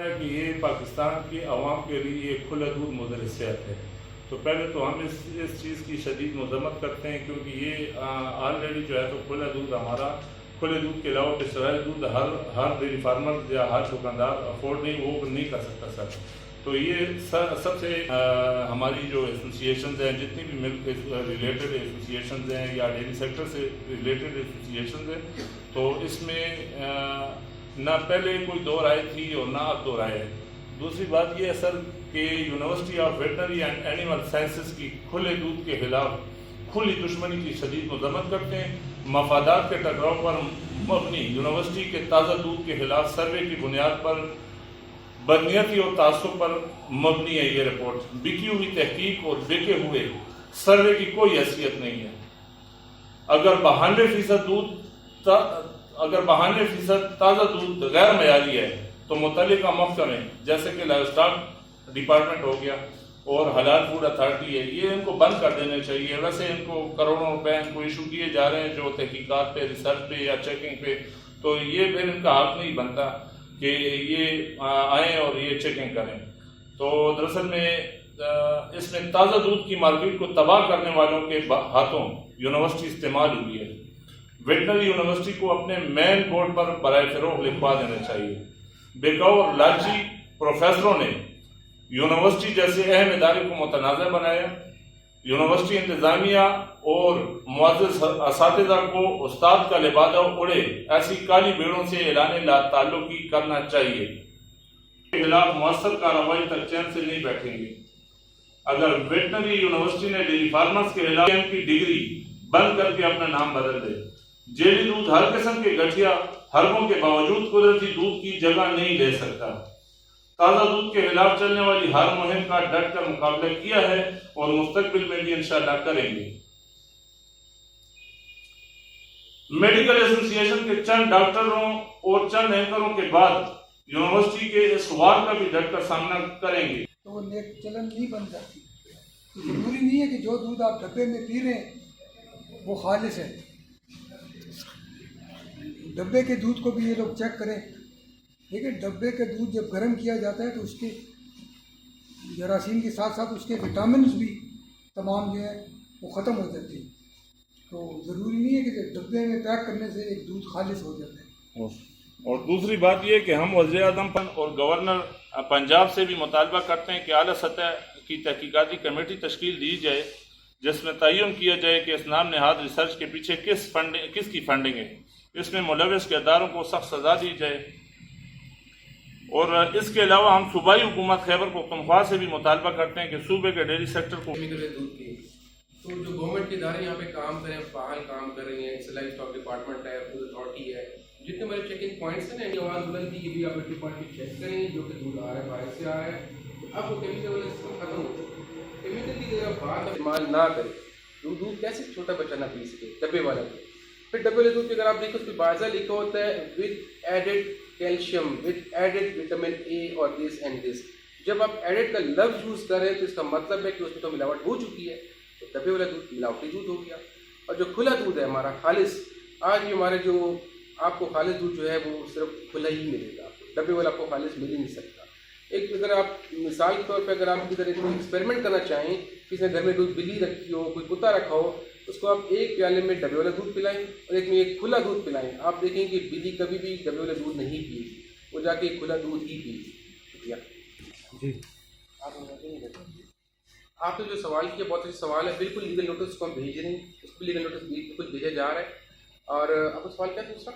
है कि ये पाकिस्तान की आवाम के लिए एक खुला दूध मुदर सेहत है। तो पहले तो हम इस चीज़ की शदीद मजम्मत करते हैं, क्योंकि ये ऑलरेडी जो है तो खुला दूध हमारा, खुले दूध के अलावा पेस्चराइज दूध हर डेयरी फार्मर या हर दुकानदार अफोर्ड नहीं कर सकता सर। तो ये सबसे हमारी जो एसोसिएशंस हैं, जितनी भी मिल्क रिलेटेड एसोसिएशंस हैं या डेयरी सेक्टर से रिलेटेड एसोसिएशंस हैं, तो इसमें ना पहले कोई दो राय थी और ना अब दो राय है। दूसरी बात यह है सर कि university of veterinary and animal sciences की खुले दूध के खिलाफ खुली दुश्मनी की शदीद मजम्मत करते हैं। मफादात के टकराव पर मबनी यूनिवर्सिटी के ताज़ा दूध के खिलाफ सर्वे की बुनियाद पर बदनीयती और तासुब पर मबनी है ये रिपोर्ट। बिकी हुई तहकीक और बिके हुए सर्वे की कोई हैसियत नहीं है। अगर 92% ताज़ा दूध गैर मयारी है तो मुतल्लिका महकमे जैसे कि लाइव स्टॉक डिपार्टमेंट हो गया और हलाल फूड अथॉरिटी है, ये इनको बंद कर देने चाहिए। वैसे इनको करोड़ों रुपए इनको इशू किए जा रहे हैं जो तहकीकात पे, रिसर्च पे या चेकिंग पे, तो ये फिर इनका हक नहीं बनता कि ये आए और ये चेकिंग करें। तो दरअसल में इसमें ताज़ा दूध की मार्केट को तबाह करने वालों के हाथों यूनिवर्सिटी इस्तेमाल हुई है। वेटनरी यूनिवर्सिटी को अपने मेन बोर्ड पर बराए फरोग लिखवा देना चाहिए। बेकाऊ और लालची प्रोफेसरों ने यूनिवर्सिटी जैसे अहम इदारे को मुतनाज़ बनाया। यूनिवर्सिटी इंतजामिया और मुअज़्ज़ज़ असातिज़ा को उस्ताद का लिबादा उड़े ऐसी काली बेड़ों से ऐलान ला ताल्लुकी करना चाहिए। के खिलाफ मुअस्सर कार्रवाई तक चैन से नहीं बैठेंगे। अगर वेटनरी यूनिवर्सिटी ने डेयरी फार्मर्स के खिलाफ की डिग्री बंद करके अपना नाम बदल दे, जेली दूध हर किस्म के गठिया हर्बों के बावजूद कुदरती दूध की जगह नहीं ले सकता। ताज़ा दूध के खिलाफ चलने वाली हर मुहिम का डट कर मुकाबला किया है और मुस्तकबिल में भी इंशाअल्लाह करेंगे। मेडिकल एसोसिएशन के चंद डॉक्टरों और चंद एंकरों के बाद यूनिवर्सिटी के इस वार का भी डट कर सामना करेंगे। तो वो नेक चलन नहीं बन जाती। तो जरूरी नहीं है कि जो दूध आप डब्बे में पी रहे हैं वो खालिश है। डब्बे के दूध को भी ये लोग चेक करें। लेकिन डब्बे के दूध जब गर्म किया जाता है तो उसके जरासीम के साथ साथ उसके विटामिन भी तमाम जो है वो ख़त्म हो जाते हैं। तो ज़रूरी नहीं है कि डब्बे में पैक करने से एक दूध खालिश हो जाता है। और दूसरी बात यह कि हम वज़ीर-ए-आज़म और गवर्नर पंजाब से भी मुतालबा करते हैं कि आला सतह की तहकीकाती कमेटी तश्कील दी जाए, जिसमें तयन किया जाए कि इस नाम नहाद रिसर्च के पीछे किसकी फंडिंग है। इसमें मुलविस किरदारों को सख्त सजा दी जाए। और इसके अलावा हम सूबाई हुकूमत खैबर पख्तूनख्वा से भी मुतालबा करते हैं कि सूबे के डेयरी सेक्टर को दूध की तो जो गवर्नमेंट के इदारे यहाँ पे काम कर रहे हैं, फाल काम कर रही हैं, लाइव स्टॉक डिपार्टमेंट है, फूड अथॉरिटी है, जितने हमारे चेकिंग पॉइंट्स हैं ना, इनकी आवाज़ बुलंद की भी आप डिपार्टमेंट चेक करें जो कि दूध आ रहा है बाहर से आ रहा है। अब वो केमिकल वाला सिस्टम खत्म हो चुका है। केमिकल की जगह बात इस्तेमाल ना करें। दूध कैसे छोटा बच्चा ना पी सके डब्बे वाला दूध। फिर डब्बे वाले दूध की अगर आप देखो उसमें बाज़ा लिखा होता है with added calcium, with added vitamin A और दिस एंड दिस। जब आप एडेड का लफ्ज़ यूज़ कर रहे हैं तो इसका मतलब है कि उसमें तो मिलावट हो चुकी है। तो डब्बे वाला दूध मिलावटी दूध हो गया। और जो खुला दूध है हमारा खालिश, आज भी हमारे जो आपको खालिश दूध जो है वो सिर्फ खुला ही मिलेगा। डब्बे वाला आपको खालिश मिल ही नहीं सकता। एक अगर आप मिसाल के तौर पे अगर आप किधर कोई एक्सपेरिमेंट करना चाहें, किसी ने घर में कोई बिल्ली रखी हो, कोई कुत्ता रखा हो, उसको आप एक प्याले में डब्बे वाला दूध पिलाएं और एक में एक खुला दूध पिलाएं। आप देखें कि बिल्ली कभी भी डब्बे वाला दूध नहीं पिएगी, वो जाके खुला दूध ही पिएगी। शुक्रिया जी। आपने जो सवाल किया बहुत अच्छे सवाल है। बिल्कुल लीगल नोटिस को हम भेज रहे हैं, उसको लीगल नोटिस बिल्कुल भेजा जा रहा है। और आपका सवाल क्या दूसरा?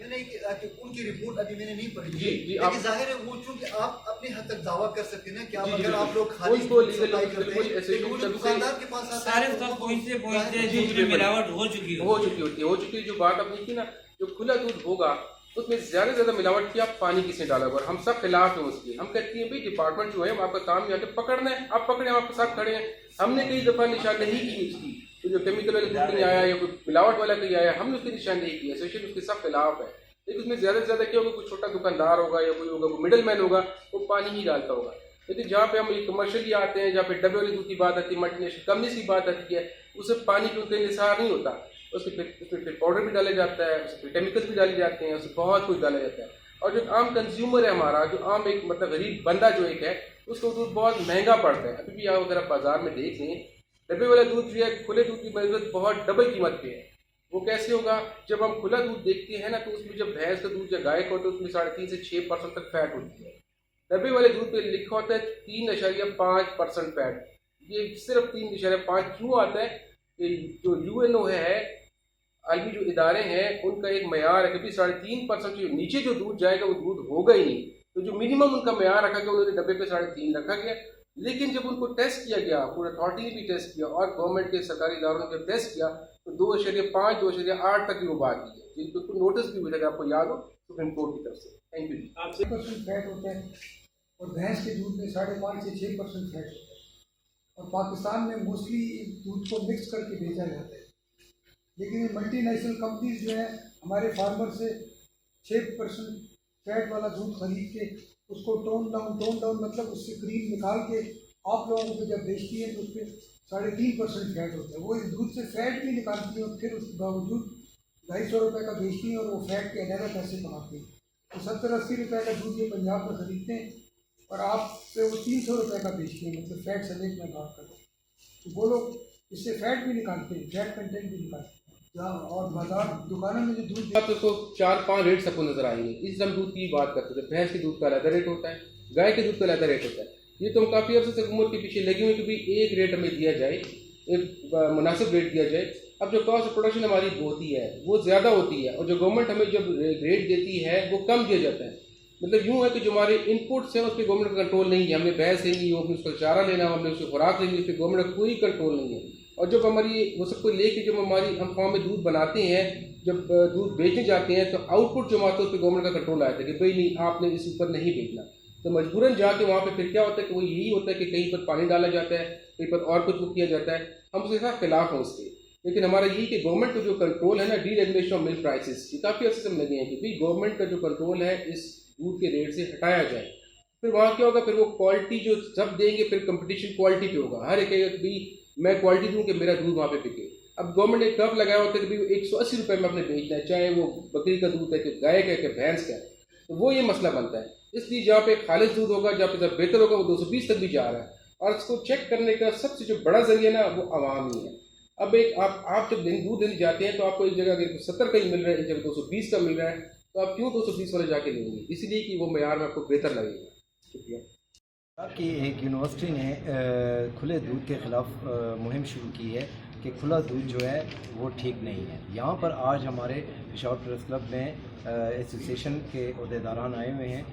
नहीं कि उनकी रिपोर्ट अभी मैंने नहीं पढ़ी। जी जी। लेकिन जाहिर है वो चूंकि आप अपने हद तक दावा कर सकते हैं ना कि आप अगर आप लोग खाली सप्लाई करते हैं दुकानदार के पास सारे पहुंचते मिलावट हो चुकी होती है। जो बात आपने की ना, जो खुला दूध होगा उसमें ज़्यादा से ज़्यादा मिलावट की आप पानी किसने डाला होगा। और हम सब खिलाफ हैं उसके। हम कहते हैं भाई डिपार्टमेंट जो है आपका काम यहाँ पे पकड़ना है, आप पकड़े, हम आपके साथ खड़े हैं। हमने कई दफ़ा निशानदेही की उसकी, तो जो केमिकल वाला दूध नहीं आया या कोई मिलावट वाला कहीं आया, हमने उसकी निशानदेही की। एसोसिएशन उसके सब खिलाफ है। लेकिन उसमें ज़्यादा से ज़्यादा क्या होगा, कोई छोटा दुकानदार होगा या कोई होगा, कोई मिडल मैन होगा, वो पानी ही डालता होगा। लेकिन जहाँ पे हम कमर्शियली आते हैं, जहाँ पे डब्बे वाले दूध की बात आती है, मल्टीनेशनल कंपनीज की बात आती है, उससे पानी पे उतना निसार नहीं होता। उसमें फिर पाउडर भी डाला जाता है, उसमें केमिकल्स भी डाले जाते हैं, उसमें बहुत कुछ डाला जाता है। और जो आम कंज्यूमर है हमारा, जो आम एक मतलब गरीब बंदा जो एक है, उसको दूध बहुत महंगा पड़ता है। अभी भी आप अगर आप बाजार में देख लें, डब्बे वाला दूध जो है खुले दूध की बनस्बत बहुत डबल कीमत पे है। वो कैसे होगा? जब हम खुला दूध देखते हैं ना, तो उसमें जब भैंस का दूध या गाय का होता है उसमें 3.5 से 6% तक फैट होती है। डब्बे वाले दूध पे लिखा होता है 3.5% फैट। ये सिर्फ 3.5 क्यों आता है? कि जो UNO है, आलमी जो इदारे हैं, उनका एक मयार है कि 3.5% से नीचे जो दूध जाएगा वो दूध होगा ही नहीं। तो जो मिनिमम उनका मयार रखा गया, उन्होंने डब्बे पे 3.5 रखा गया। लेकिन जब उनको टेस्ट किया गया, पूरा अथॉरिटी ने भी टेस्ट किया और गवर्नमेंट के सरकारी इदारों ने जब टेस्ट किया, तो 2.5 2.8 तक की वो बात की है, जिनको नोटिस भी हुआ था, आपको याद हो, सुप्रीम कोर्ट की तरफ से। Thank you. 6% फैट होता है और भैंस के दूध में 5.5 से 6% फैट होता है। और पाकिस्तान में मोस्टली दूध को मिक्स करके बेचा जाता है, लेकिन ये मल्टीनेशनल कंपनीज जो है हमारे फार्मर से 6% फैट वाला दूध खरीद के उसको टोन डाउन मतलब उससे क्रीम निकाल के आप लोगों को जब बेचती है तो उस पर 3.5% फैट होता है। वो इस दूध से फैट भी निकालती है और फिर उसके बावजूद 250 रुपये का बेचती है और वो फैट के अलग पैसे कमाते हैं। तो 70-80 रुपये का दूध ये पंजाब में खरीदते हैं और आपसे वो 300 रुपये का बेचते हैं, मतलब फैट समेत में बात करो तो वो लोग इससे फैट भी निकालते हैं, फैट कंटेंट भी निकालते हैं। और बाजार दुकानों में जो दूध आप तो 4-5 रेट्स आपको नजर आएंगे। इस हम दूध की बात करते हैं, भैंस के दूध का अलग रेट होता है, गाय के दूध का अलग रेट होता है। ये तो हम काफ़ी अर्से से हुकूमत के पीछे लगे हुए कि भाई एक रेट हमें दिया जाए, एक मुनासिब रेट दिया जाए। अब जो कॉस्ट ऑफ प्रोडक्शन हमारी होती है वो ज़्यादा होती है और जो गवर्नमेंट हमें जब रेट देती है वो कम दिया जाता है। मतलब यूँ है कि जो हमारे इनपुट्स हैं उस पर गवर्नमेंट का कंट्रोल नहीं है। हमने भैंस लेनी हो, हमने उसका चारा लेना हो, हमने उसकी खुराक लेनी, उस पर गवर्नमेंट का कोई कंट्रोल नहीं है। और जब हमारी वो सबको लेके जब हमारी हम फॉर्म में दूध बनाते हैं, जब दूध बेचने जाते हैं तो आउटपुट जो आता है उस पर गवर्नमेंट का कंट्रोल आया था कि भाई नहीं, आपने इस ऊपर नहीं बेचना। तो मजबूरन जाके वहाँ पे फिर क्या होता है कि वो यही होता है कि कहीं पर पानी डाला जाता है, कहीं पर और कुछ किया जाता है। हम उसके साथ खिलाफ हैं उसके, लेकिन हमारा यही कि गवर्नमेंट का जो कंट्रोल है ना, डीरेगुलेशन ऑफ मिल्क प्राइसेस, ये काफ़ी अर्से से हम लगे हैं कि भाई गवर्नमेंट का जो कंट्रोल है इस दूध के रेट से हटाया जाए। फिर वहाँ क्या होगा, फिर वो क्वालिटी जो सब देंगे, फिर कंपटीशन क्वालिटी पे होगा। हर एक कहेगा कि भाई मैं क्वालिटी दूँ कि मेरा दूध वहाँ पे बिके। अब गवर्नमेंट ने कब लगाया होता है कि भाई 180 रुपये में अपने बेचना है, चाहे वो बकरी का दूध है कि गाय का है कि भैंस का है, तो वो ये मसला बनता है। इसलिए जहाँ पे खालिश दूध होगा, जहाँ पे जब बेहतर होगा, वो 220 तक भी जा रहा है। और इसको चेक करने का सबसे जो बड़ा जरिया ना वो आवाम ही है। अब एक आप जब दूध लेने जाते हैं तो आपको एक जगह 70 का ही मिल रहा है, एक जगह 220 का मिल रहा है, तो आप क्यों 220 वाले जाके लेंगे? इसलिए कि वो मेयार में आपको बेहतर लगेगा। शुक्रिया। कि एक यूनिवर्सिटी ने खुले दूध के ख़िलाफ़ मुहिम शुरू की है कि खुला दूध जो है वो ठीक नहीं है। यहाँ पर आज हमारे पेशावर प्रेस क्लब में एसोसिएशन के अहदेदारान आए हुए हैं,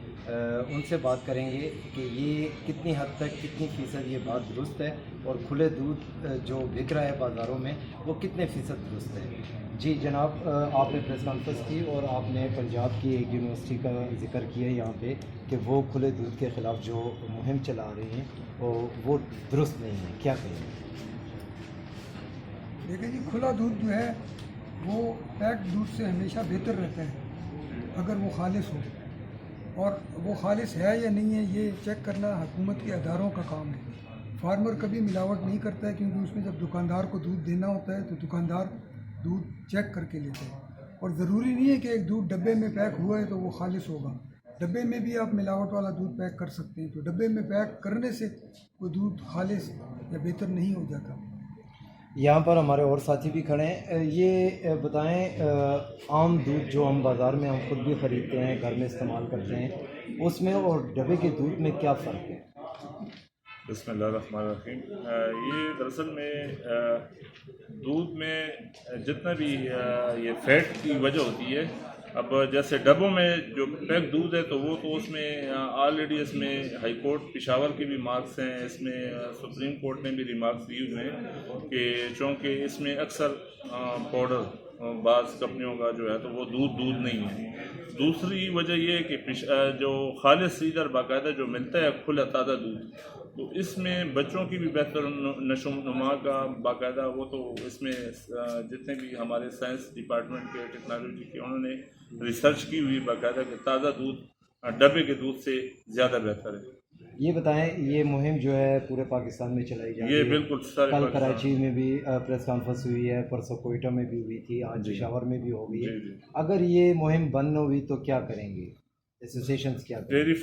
उनसे बात करेंगे कि ये कितनी हद तक, कितनी फ़ीसद ये बात दुरुस्त है और खुले दूध जो बिक रहा है बाज़ारों में वो कितने फ़ीसद दुरुस्त है। जी जनाब, आपने प्रेस कॉन्फ्रेंस की और आपने पंजाब की एक यूनिवर्सिटी का जिक्र किया यहाँ पे कि वो खुले दूध के ख़िलाफ़ जो मुहिम चला रही हैं वो दुरुस्त नहीं है, क्या कहेंगे? देखिए जी, खुला दूध जो है वो पैक्ड दूध से हमेशा बेहतर रहता है अगर वो खालिश हो, और वो खालिश है या नहीं है ये चेक करना हुकूमत के अदारों का काम है। फार्मर कभी मिलावट नहीं करता है, क्योंकि उसमें जब दुकानदार को दूध देना होता है तो दुकानदार दूध चेक करके लेते हैं। और ज़रूरी नहीं है कि एक दूध डब्बे में पैक हुआ है तो वो खालिश होगा। डब्बे में भी आप मिलावट वाला दूध पैक कर सकते हैं, तो डब्बे में पैक करने से कोई दूध खालिश या बेहतर नहीं हो जाता। यहाँ पर हमारे और साथी भी खड़े हैं। ये बताएं, आम दूध जो हम बाज़ार में हम खुद भी ख़रीदते हैं, घर में इस्तेमाल करते हैं, उसमें और डब्बे के दूध में क्या फ़र्क है? बिस्मिल्लाहिर्रहमानिर्रहीम। ये दरअसल में दूध में जितना भी ये फैट की वजह होती है, अब जैसे डब्बों में जो पैक दूध है तो वो तो उसमें ऑलरेडी इसमें हाई कोर्ट पेशावर के भी मार्क्स हैं, इसमें सुप्रीम कोर्ट ने भी रिमार्क्स दिए हुए हैं कि चूँकि इसमें अक्सर पाउडर बाज़ कंपनियों का जो है तो वो दूध नहीं है। दूसरी वजह ये है कि जो खालिस सीधर बाकायदा जो मिलता है खुला ताज़ा दूध, तो इसमें बच्चों की भी बेहतर नशोनुमा का बाकायदा वो तो इसमें जितने भी हमारे साइंस डिपार्टमेंट के, टेक्नोलॉजी के, उन्होंने रिसर्च की हुई बाकायदा कि ताज़ा दूध डब्बे के दूध से ज़्यादा बेहतर है। ये बताएं, ये मुहिम जो है पूरे पाकिस्तान में चलाई जा रही है? ये बिल्कुल कल कराची में भी प्रेस कॉन्फ्रेंस हुई है, परसों कोयटा में भी हुई थी, आज पेशावर में भी हो गई है। अगर ये मुहिम बंद हुई तो क्या करेंगे? एसोसिएशन क्या डेयरी